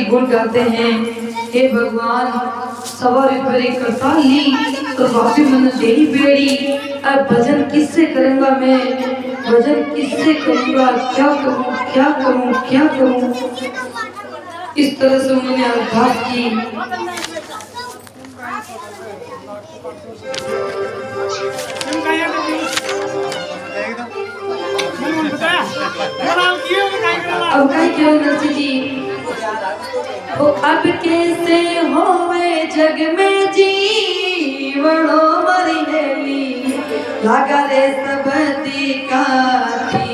गुण गाते हैं। हे भगवान सवारी भरी करताली तो बापी मन तेरी बेड़ी। अब भजन किससे करूंगा मैं, भजन किससे करूंगा, क्या करूं क्या करूं क्या करूं। इस तरह से उन्होंने अर्थात की। अब क्या नरसिंह जी, वो अब कैसे होवे जग में जीवनो मरी हेली लागा रे सबती काती।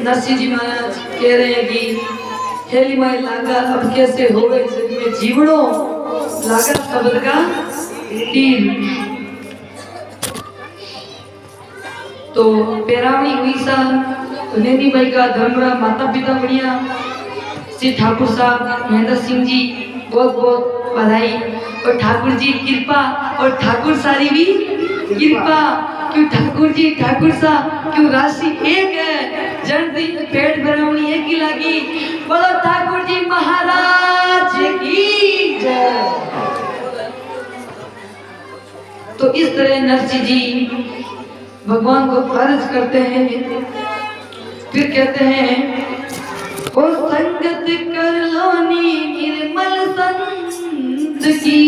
नरसिंह जी महाराज कह रहे हैं कि हेली माई लागा अब कैसे होवे जग में जीवड़ो लागा शब्द का तीर। तो पेरावणी हुई सा तो नैनी भाई का धर्मरा माता पिता बढ़िया श्री ठाकुर साहब महेंद्र सिंह जी बहुत बहुत बधाई और ठाकुर जी कृपा और ठाकुर सारी भी कृपा। क्यों ठाकुर जी ठाकुर सा क्यों राशि एक है जनती पेट भरावनी एक ही लगी। बोलो ठाकुर जी महाराज की जय। तो इस तरह नरसिंह जी भगवान को अर्ज करते हैं फिर कहते हैं ओ संगत कर लो नी निर्मल संत की।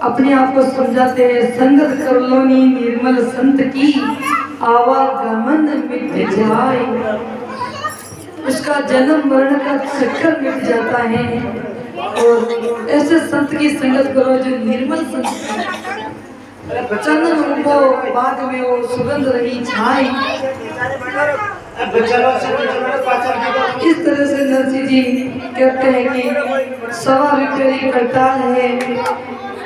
अपने आप को समझाते हैं संगत कर लो नी निर्मल संत की आवागमन मिट जाए। उसका जन्म मरण का चक्कर मिट जाता है। और ऐसे संत की संगत करो जो निर्मल संत, चंदन को बाग में वो सुगंध रही छाई। इस तरह से नरसिंह जी कहते हैं कि सवा रुपये करताल है,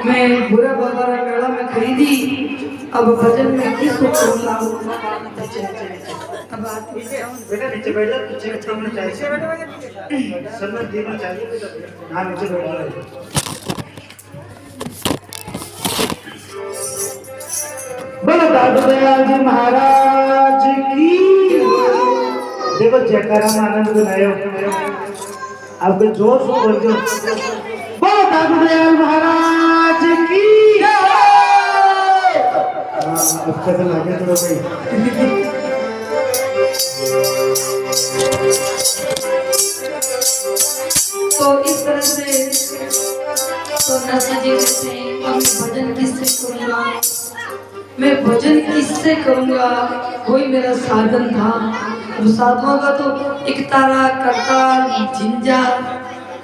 मैं बुरा बाबा मेला में खरीदी, अब भजन में किस को करूँगा। अब बेटा नीचे बैठ जा, पीछे चाहिए सम्मान देना चाहिए। हाँ नीचे बैठ जा। बोलो दादू दयाल जी महाराज की। देखो जयकारा में आनंद बनायो, आपके जोर से बोल दो। बोलो दादू दयाल महाराज की। अच्छा तो लगे थोड़ा भाई। तो इस तरह से तो नरसिंह जी कहते हैं हम भजन किससे करूँगा, मैं भजन किससे करूँगा, वही मेरा साधन था। साधुओं का तो एक तारा, करताल, झिंझा,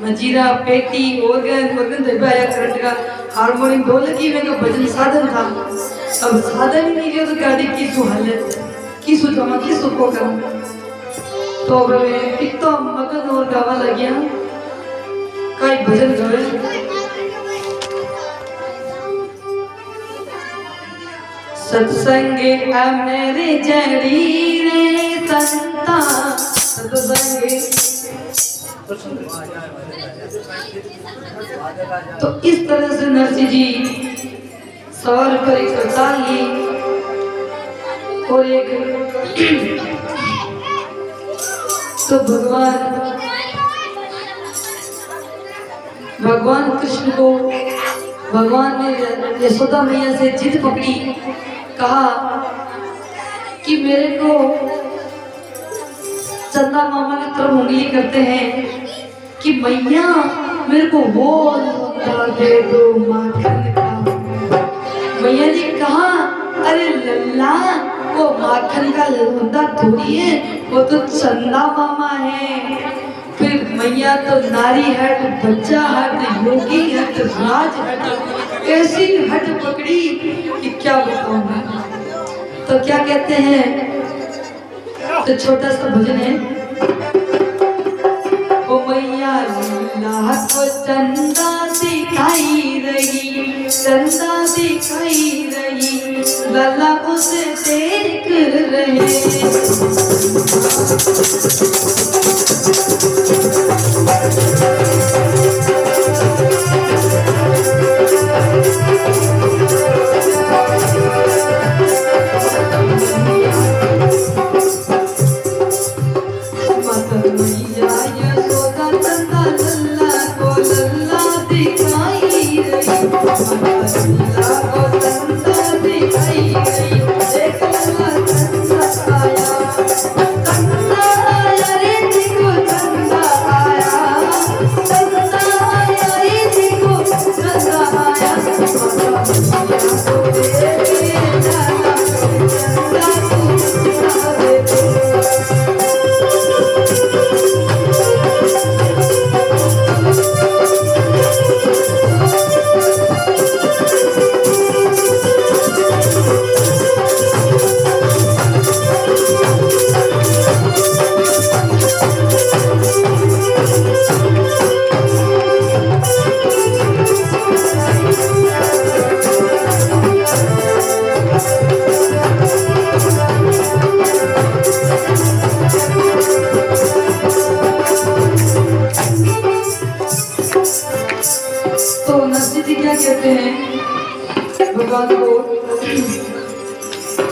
मजीरा, पेटी, ऑर्गन करंट का हारमोनियम, ढोलकी में का भजन साधन था। अब साधन ही नहीं तो गाड़ी किसु हालत किसु जमा किसु को करूँ। तो मैं कितना मगन और गावा लगिया कई भजन गए। सत्संगे मेरे जड़ी रे संता सत्संगे। तो इस तरह से नरसिंह जी सवाल पर एक करताल ली और एक तो भगवान कृष्ण को भगवान ने यशोदा मैया से जिद पकड़ी, कहा कि मेरे को चंदा मामा की तरफ उंगली करते हैं कि मैया मेरे को वो दे दो माखन का। मैया ने कहा अरे लल्ला वो माखन का लौंदा थोड़ी है, वो तो चंदा मामा है। फिर मैया तो नारी हट, बच्चा हट, योगी हट, राज हट, ऐसी हट पकड़ी कि क्या बताऊं मैं। तो क्या कहते हैं, तो छोटा सा भजन है। ओ मैया लीला को चंदा दिखाई रही, चंदा दिखाई रही, लला उसे देख रहे।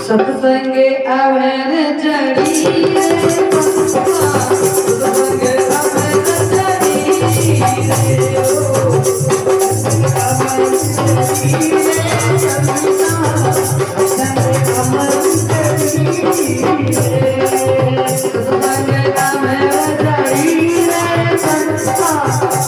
सत्संगे अवर जड़ी सत्संगे अवर जड़ी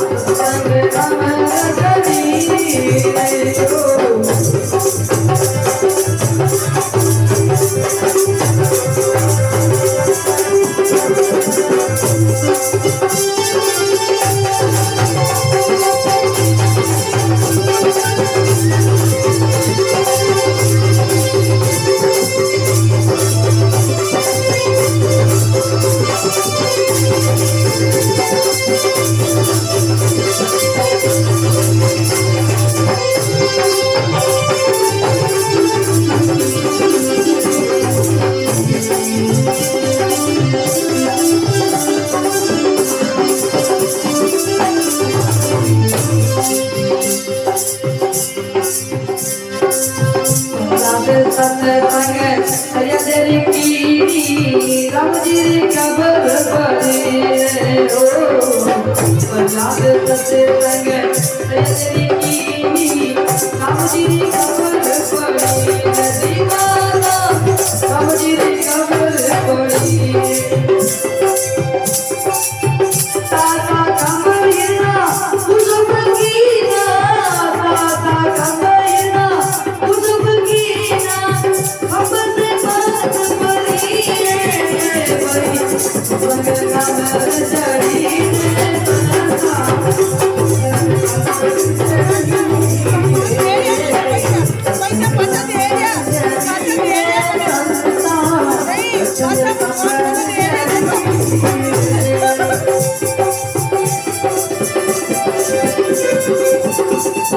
सत्संग सैयदर की राम जी री खबर पड़े ओ प्रहलाद सत्संग सैयदर